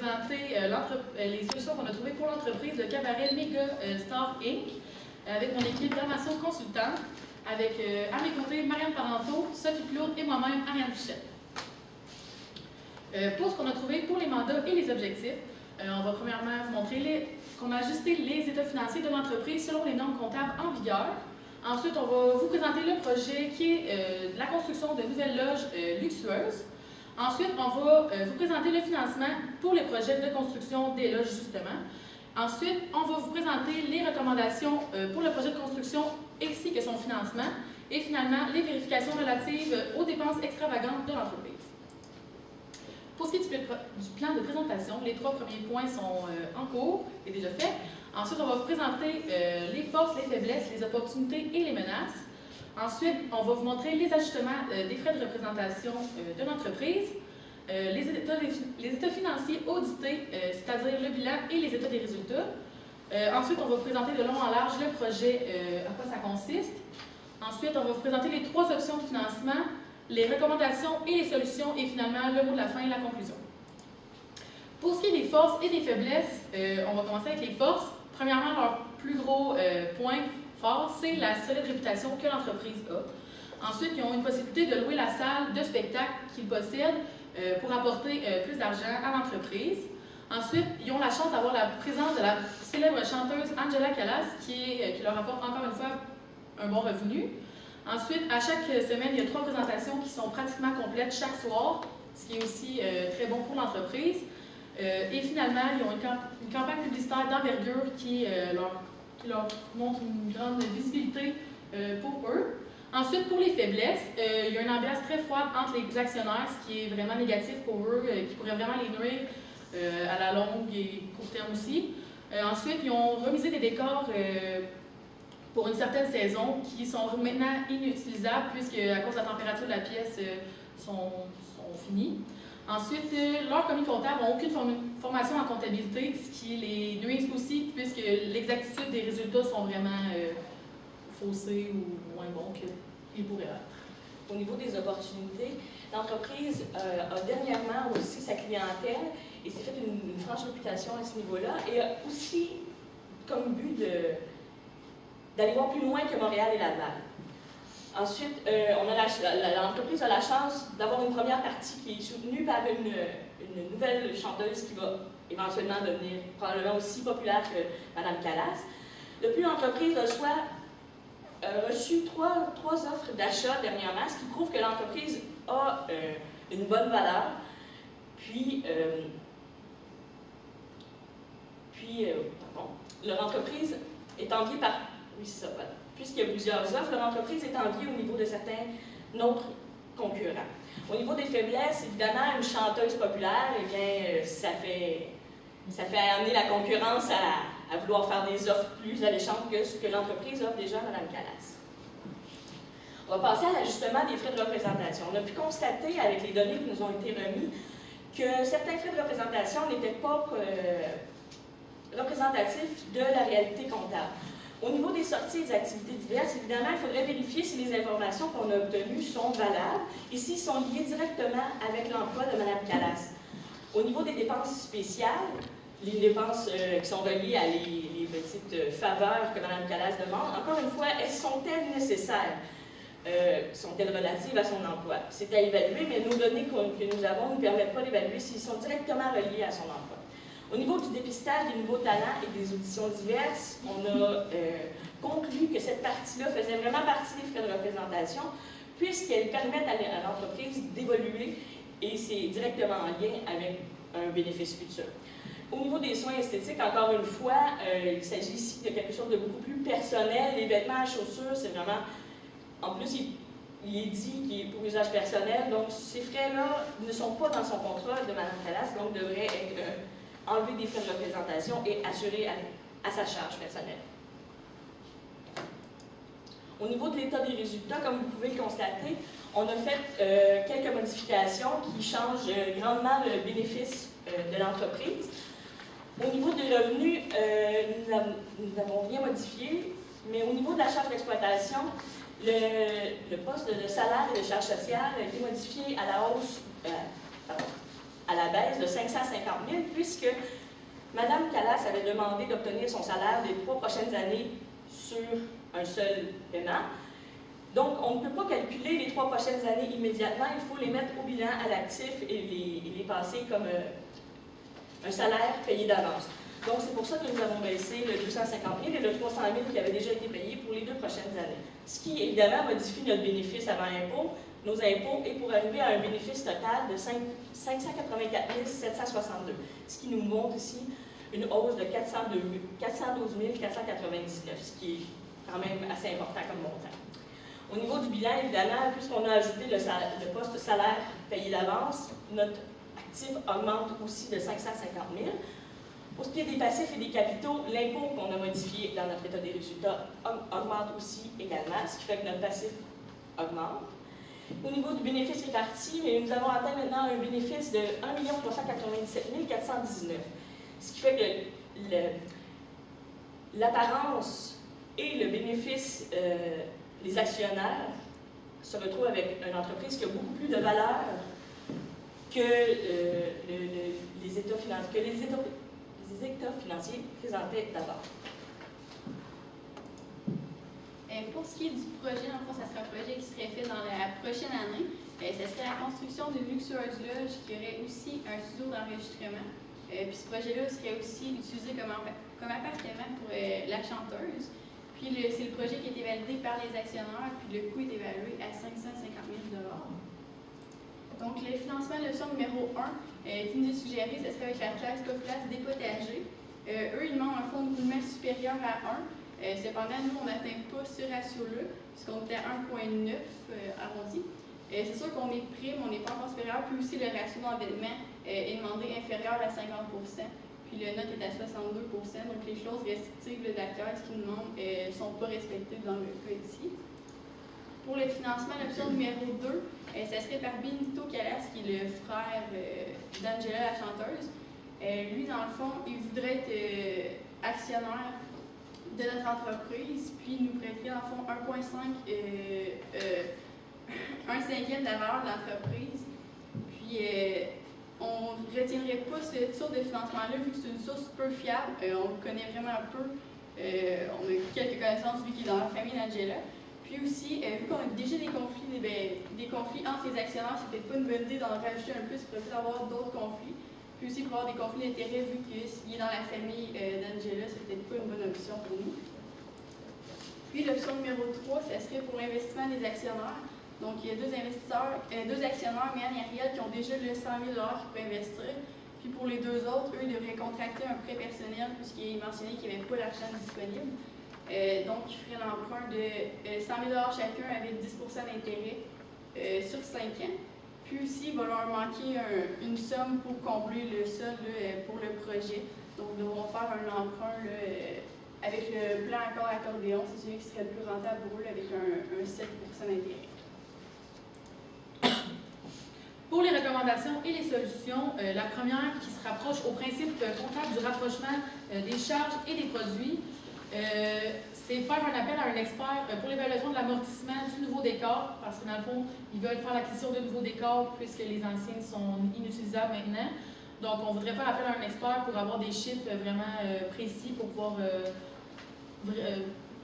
présenter les solutions qu'on a trouvées pour l'entreprise, le cabaret Mega Star Inc., avec mon équipe d'armation consultante, avec à mes côtés Marianne Parenteau, Sophie Claude et moi-même, Ariane Pichette. Pour ce qu'on a trouvé pour les mandats et les objectifs, on va premièrement vous montrer qu'on a ajusté les états financiers de l'entreprise selon les normes comptables en vigueur. Ensuite, on va vous présenter le projet qui est la construction de nouvelles loges luxueuses. Ensuite, on va vous présenter le financement pour les projets de construction des loges, justement. Ensuite, on va vous présenter les recommandations pour le projet de construction ainsi que son financement. Et finalement, les vérifications relatives aux dépenses extravagantes de l'entreprise. Pour ce qui est du plan de présentation, les 3 premiers points sont en cours et déjà faits. Ensuite, on va vous présenter les forces, les faiblesses, les opportunités et les menaces. Ensuite, on va vous montrer les ajustements des frais de représentation de l'entreprise, les états financiers audités, c'est-à-dire le bilan et les états des résultats. Ensuite, on va vous présenter de long en large le projet, à quoi ça consiste. Ensuite, on va vous présenter les 3 options de financement, les recommandations et les solutions, et finalement, le mot de la fin et la conclusion. Pour ce qui est des forces et des faiblesses, on va commencer avec les forces. Premièrement, leur plus gros point fort, c'est la solide réputation que l'entreprise a. Ensuite, ils ont une possibilité de louer la salle de spectacle qu'ils possèdent pour apporter plus d'argent à l'entreprise. Ensuite, ils ont la chance d'avoir la présence de la célèbre chanteuse Angela Callas, qui leur apporte encore une fois un bon revenu. Ensuite, à chaque semaine, il y a 3 présentations qui sont pratiquement complètes chaque soir, ce qui est aussi très bon pour l'entreprise. Et finalement, ils ont une campagne publicitaire d'envergure qui leur montre une grande visibilité pour eux. Ensuite, pour les faiblesses, il y a une ambiance très froide entre les actionnaires, ce qui est vraiment négatif pour eux, qui pourrait vraiment les nuire à la longue et court terme aussi. Ensuite, ils ont remisé des décors pour une certaine saison qui sont maintenant inutilisables puisque à cause de la température de la pièce sont finis. Ensuite, leurs commis comptables n'ont aucune formation en comptabilité, ce qui les nuise aussi puisque l'exactitude des résultats sont vraiment faussés ou moins bons qu'ils pourraient être. Au niveau des opportunités, l'entreprise a dernièrement aussi sa clientèle et s'est fait une franche réputation à ce niveau-là et a aussi comme but d'aller voir plus loin que Montréal et Laval. Ensuite, l'entreprise a la chance d'avoir une première partie qui est soutenue par une nouvelle chanteuse qui va éventuellement devenir probablement aussi populaire que Mme Callas. Depuis, l'entreprise a reçu trois offres d'achat dernièrement, ce qui prouve que l'entreprise a une bonne valeur. Leur entreprise est enviée par... Oui, c'est ça, voilà. Puisqu'il y a plusieurs offres, leur entreprise est enviée au niveau de certains autres concurrents. Au niveau des faiblesses, évidemment, une chanteuse populaire, eh bien, ça fait amener la concurrence à vouloir faire des offres plus alléchantes que ce que l'entreprise offre déjà à Mme Callas. On va passer à l'ajustement des frais de représentation. On a pu constater, avec les données qui nous ont été remises, que certains frais de représentation n'étaient pas représentatifs de la réalité comptable. Au niveau des sorties et des activités diverses, évidemment, il faudrait vérifier si les informations qu'on a obtenues sont valables et s'ils sont liés directement avec l'emploi de Mme Callas. Au niveau des dépenses spéciales, les dépenses qui sont reliées à les petites faveurs que Mme Callas demande, encore une fois, sont-elles nécessaires? Sont-elles relatives à son emploi? C'est à évaluer, mais nos données que nous avons ne nous permettent pas d'évaluer s'ils sont directement reliés à son emploi. Au niveau du dépistage des nouveaux talents et des auditions diverses, on a conclu que cette partie-là faisait vraiment partie des frais de représentation, puisqu'elles permettent à l'entreprise d'évoluer et c'est directement en lien avec un bénéfice futur. Au niveau des soins esthétiques, encore une fois, il s'agit ici de quelque chose de beaucoup plus personnel. Les vêtements à chaussures, c'est vraiment... En plus, il est dit qu'il est pour usage personnel, donc ces frais-là ne sont pas dans son contrat de Mme Callas, donc devraient être enlever des frais de représentation et assurer à sa charge personnelle. Au niveau de l'état des résultats, comme vous pouvez le constater, on a fait quelques modifications qui changent grandement le bénéfice de l'entreprise. Au niveau des revenus, nous n'avons rien modifié, mais au niveau de la charge d'exploitation, le poste de salaire et de charge sociale a été modifié à la hausse, à la baisse de 550 000, puisque Mme Callas avait demandé d'obtenir son salaire des 3 prochaines années sur un seul paiement. Donc, on ne peut pas calculer les 3 prochaines années immédiatement, il faut les mettre au bilan à l'actif et les passer comme un salaire payé d'avance. Donc, c'est pour ça que nous avons baissé le 250 000 et le 300 000 qui avaient déjà été payés pour les 2 prochaines années. Ce qui, évidemment, modifie notre bénéfice avant impôt, nos impôts, et pour arriver à un bénéfice total de 584 762, ce qui nous montre ici une hausse de 412 499, ce qui est quand même assez important comme montant. Au niveau du bilan, évidemment, puisqu'on a ajouté le poste salaire payé d'avance, notre actif augmente aussi de 550 000. Pour ce qui est des passifs et des capitaux, l'impôt qu'on a modifié dans notre état des résultats augmente aussi également, ce qui fait que notre passif augmente. Au niveau du bénéfice réparti, nous avons atteint maintenant un bénéfice de 1 397 419, ce qui fait que l'apparence et le bénéfice les actionnaires se retrouvent avec une entreprise qui a beaucoup plus de valeur que les états financiers présentés d'abord. Pour ce qui est du projet, en fait, ça serait un projet qui serait fait dans la prochaine année. Ça serait la construction d'une luxueuse loge qui aurait aussi un studio d'enregistrement. Puis ce projet-là serait aussi utilisé comme appartement pour la chanteuse. Puis c'est le projet qui a été validé par les actionnaires, puis le coût est évalué à 550 000 $. Donc le financement de leçon numéro 1 qui nous est suggéré, ce serait avec la classe Populace des potagers. Eux, ils demandent un fonds de roulement supérieur à 1. Cependant, nous, on n'atteint pas ce ratio-là, puisqu'on était à 1,9 arrondi. C'est sûr qu'on est prime, on n'est pas encore supérieur, puis aussi le ratio d'endettement est demandé inférieur à 50 %, puis le note est à 62 %, donc les clauses restrictives d'acteurs qui nous demandent ne sont pas respectées dans le cas ici. Pour le financement, l'option numéro 2, ça serait par Benito Callas, qui est le frère d'Angela, la chanteuse. Lui, dans le fond, il voudrait être actionnaire de notre entreprise, puis nous prêterait en fond 1,5 un cinquième de la valeur de l'entreprise. Puis on ne retiendrait pas cette source de financement-là, vu que c'est une source peu fiable. On le connaît vraiment un peu. On a quelques connaissances, vu qu'il est dans la famille d'Angela. Puis aussi, vu qu'on a déjà des conflits entre les actionnaires, c'est peut-être pas une bonne idée d'en rajouter un plus pour peut-être avoir d'autres conflits. Puis aussi pour avoir des conflits d'intérêts, vu qu'il est dans la famille d'Angela, c'est peut-être pas une bonne option pour nous. Puis l'option numéro 3, ça serait pour l'investissement des actionnaires. Donc il y a deux actionnaires, Mian et Ariel, qui ont déjà le 100 000 $ qu'ils pourraient investir. Puis pour les deux autres, eux, ils devraient contracter un prêt personnel, puisqu'il est mentionné qu'il n'y avait pas l'argent disponible. Donc ils feraient l'emprunt de 100 000 $ chacun avec 10 % d'intérêt sur 5 ans. Puis aussi, il va leur manquer une somme pour combler le solde pour le projet. Donc, ils devront faire un emprunt avec le plan accord accordéon. C'est celui qui serait le plus rentable pour eux avec un 7 % d'intérêt. Pour les recommandations et les solutions, la première qui se rapproche au principe comptable du rapprochement des charges et des produits, c'est faire un appel à un expert pour l'évaluation de l'amortissement du nouveau décor, parce que dans le fond, ils veulent faire l'acquisition de nouveaux décors puisque les anciens sont inutilisables maintenant. Donc, on voudrait faire appel à un expert pour avoir des chiffres vraiment précis pour pouvoir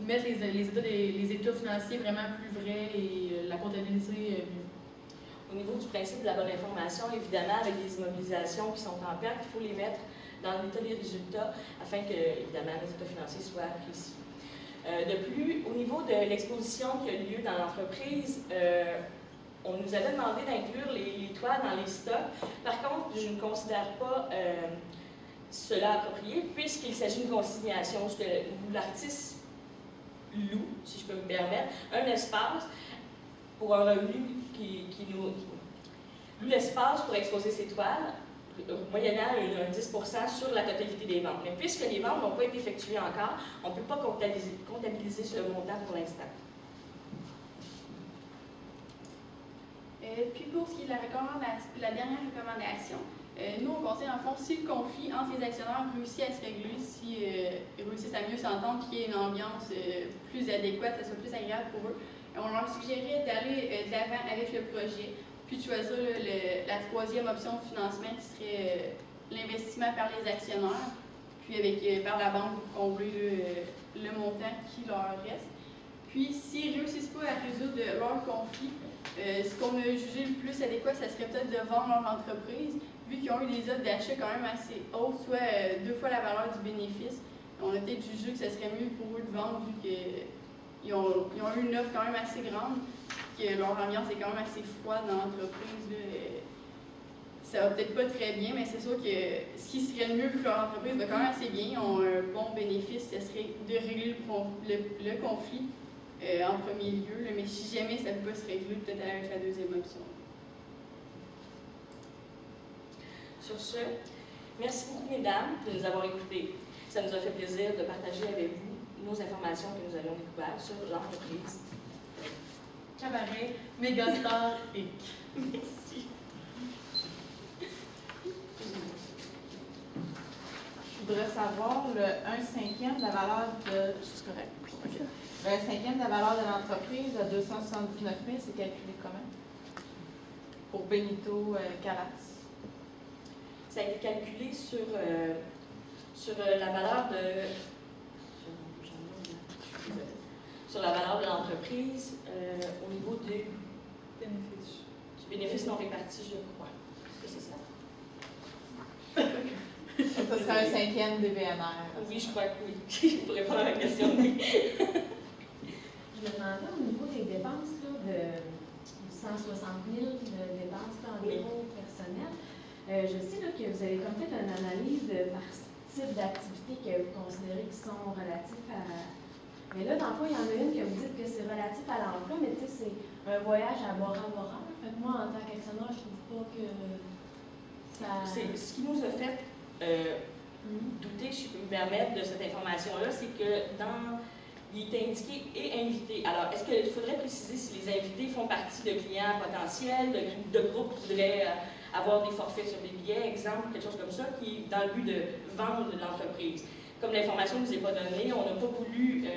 mettre les états financiers vraiment plus vrais et la comptabiliser mieux. Au niveau du principe de la bonne information, évidemment, avec des immobilisations qui sont en perte, il faut les mettre dans l'état des résultats afin que, évidemment, les états financiers soient précis. De plus, au niveau de l'exposition qui a lieu dans l'entreprise, on nous avait demandé d'inclure les toits dans les stocks. Par contre, je ne considère pas cela approprié puisqu'il s'agit d'une consignation où l'artiste loue, si je peux me permettre, un espace pour un revenu qui nous loue l'espace pour exposer ses toiles, moyennant un 10 % sur la totalité des ventes. Mais puisque les ventes n'ont pas été effectuées encore, on ne peut pas comptabiliser ce montant pour l'instant. Puis pour ce qui est de la dernière recommandation, nous, on conseille en fond, si le conflit entre les actionnaires réussit à se régler, s'ils réussissent à mieux s'entendre et qu'il y ait une ambiance plus adéquate, ça soit plus agréable pour eux, on leur suggérerait d'aller de l'avant avec le projet. puis de choisir là, la troisième option de financement qui serait l'investissement par les actionnaires, puis avec, par la banque pour combler le montant qui leur reste. Puis s'ils ne réussissent pas à résoudre leur conflit, ce qu'on a jugé le plus adéquat, ça serait peut-être de vendre leur entreprise, vu qu'ils ont eu des offres d'achat quand même assez hautes, soit 2 fois la valeur du bénéfice. On a peut-être jugé que ce serait mieux pour eux de vendre, vu qu'ils ont eu une offre quand même assez grande, que leur ambiance est quand même assez froide dans l'entreprise. Ça va peut-être pas très bien, mais c'est sûr que ce qui serait le mieux, vu que leur entreprise va quand même assez bien, ils ont un bon bénéfice, ce serait de régler le conflit en premier lieu, mais si jamais ça ne peut pas se régler, peut-être aller avec la deuxième option. Sur ce, merci beaucoup, mesdames, de nous avoir écoutés. Ça nous a fait plaisir de partager avec vous nos informations que nous avions découvertes sur l'entreprise. Cabaret, Mégastar, Inc. Merci. Je voudrais savoir le 1/5 de la valeur de. C'est correct. Okay. Le 1/5 de la valeur de l'entreprise de 279 000, c'est calculé comment? Pour Benito Calas. Ça a été calculé sur la valeur de. Sur la valeur de l'entreprise au niveau du bénéfice non réparti, je crois. Est-ce que c'est ça? Ça serait 1/5 des BNR. Oui, je crois que oui. Pour répondre à la question, oui. Je me demandais au niveau des dépenses là, de 160 000 de dépenses là, environ personnelles. Je sais là, que vous avez comme fait une analyse par type d'activité que vous considérez qui sont relatifs à. Mais là, dans le fond, il y en a une que vous dites que c'est relatif à l'emploi, mais tu sais, c'est un voyage à Bora Bora. Fait que moi, en tant qu'actionnaire, je trouve pas que ça. Ce qui nous a fait douter, si je peux me permettre, de cette information-là, c'est que il est indiqué et invité. Alors, est-ce qu'il faudrait préciser si les invités font partie de clients potentiels, de groupes qui voudraient avoir des forfaits sur des billets, exemple, quelque chose comme ça, qui est dans le but de vendre l'entreprise? Comme l'information ne nous est pas donnée, on n'a pas voulu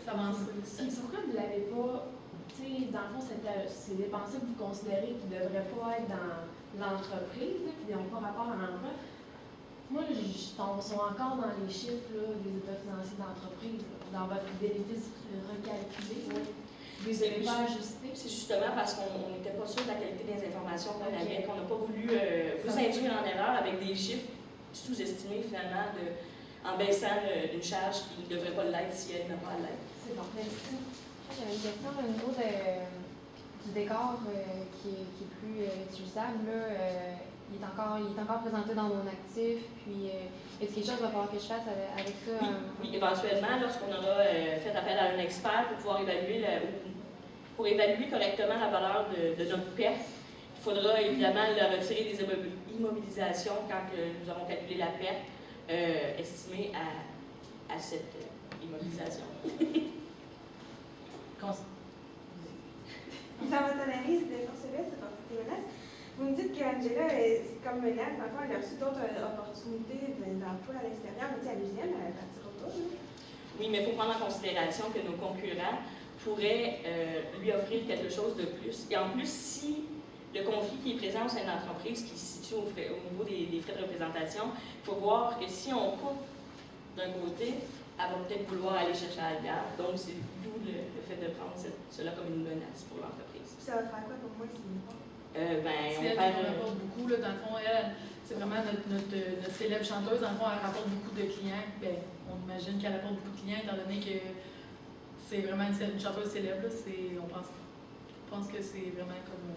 s'avancer. Puis pourquoi vous ne l'avez pas, tu sais, dans le fond, c'est des pensées que vous considérez qui ne devraient pas être dans l'entreprise, qui n'ont pas rapport à l'emploi. Moi, sont encore dans les chiffres là, des états financiers d'entreprise, dans votre bénéfice recalculé. Vous ne les pas ajustés. C'est justement parce qu'on n'était pas sûr de la qualité des informations qu'on avait, qu'on n'a pas voulu vous induire en erreur avec des chiffres sous-estimés finalement en baissant une charge qui ne devrait pas l'être si elle n'a pas à l'être. C'est bon, merci. J'avais une question au niveau du décor qui est plus utilisable. Là, il est encore présenté dans mon actif. Puis, est-ce quelque chose qu'il va falloir que je fasse avec ça? Oui, éventuellement, lorsqu'on aura fait appel à un expert pour pouvoir évaluer correctement la valeur de notre perte, il faudra évidemment retirer des immobilisations quand nous aurons calculé la perte estimée à cette immobilisation. Dans votre analyse de force ouest, de partie menace, vous me dites qu'Angela, comme menace, dans le fond, elle a reçu d'autres opportunités d'emploi à l'extérieur, mais à l'usine, elle partira pas. Oui, mais il faut prendre en considération que nos concurrents pourraient lui offrir quelque chose de plus. Et en plus, si le conflit qui est présent au sein de l'entreprise, qui se situe au niveau des frais de représentation, il faut voir que si on coupe d'un côté, elle va peut-être vouloir aller chercher ailleurs. Donc, c'est d'où le fait de prendre cela comme une menace pour l'entreprise. Ça va faire quoi pour moi si C'est elle qui rapporte beaucoup. Là, dans le fond, elle, c'est vraiment notre célèbre chanteuse. Dans le fond, elle rapporte beaucoup de clients. Bien, on imagine qu'elle rapporte beaucoup de clients, étant donné que c'est vraiment une chanteuse célèbre. Là, on pense que c'est vraiment comme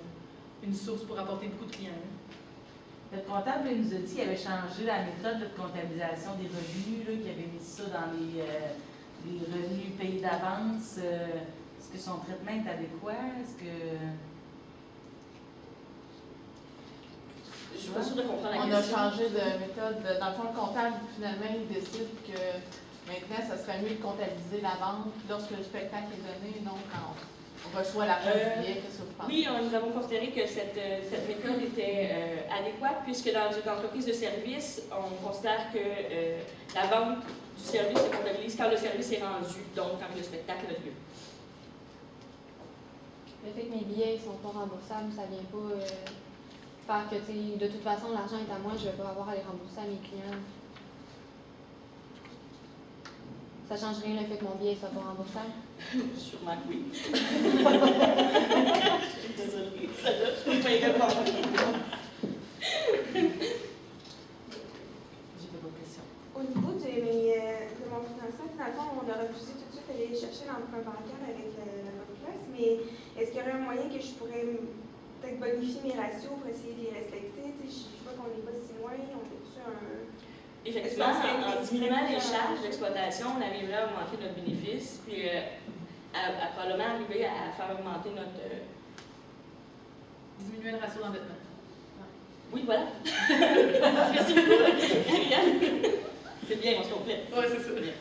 une source pour apporter beaucoup de clients. Le comptable il nous a dit qu'il avait changé la méthode de comptabilisation des revenus, qu'il avait mis ça dans les revenus payés d'avance. Est-ce que son traitement est adéquat? Est-ce que... Je suis pas sûre de comprendre la On question. a changé de méthode. Dans le fond, le comptable, finalement, il décide que maintenant, ça serait mieux de comptabiliser la vente lorsque le spectacle est donné, donc quand on reçoit l'argent du billet. Qu'est-ce que vous pensez? Oui, nous avons considéré que cette méthode était adéquate, puisque dans une entreprise de service, on considère que la vente du service se comptabilise quand le service est rendu, donc quand le spectacle a lieu. Le fait que mes billets ne sont pas remboursables, ça vient pas faire que, tu sais, de toute façon, l'argent est à moi, je vais pas avoir à les rembourser à mes clients. Ça change rien le fait que mon billet soit pas remboursable? Sûrement que oui. Je suis désolée, celle-là, je peux pas y répondre. J'ai pas d'autres questions. Au niveau de mon financement, dans le fond, on a refusé tout de suite d'aller chercher l'emprunt bancaire avec la Banque Place, mais est-ce qu'il y aurait un moyen que je pourrais peut-être bonifier mes ratios pour essayer de les respecter? Tu sais, je vois qu'on n'est pas si loin, on est-tu un... Effectivement, en diminuant les charges d'exploitation, on arriverait à augmenter notre bénéfice, puis à probablement arriver à faire augmenter notre... Diminuer le ratio d'endettement. Oui, voilà. Merci beaucoup. C'est bien, on se complète. Oui, c'est ça. Bien.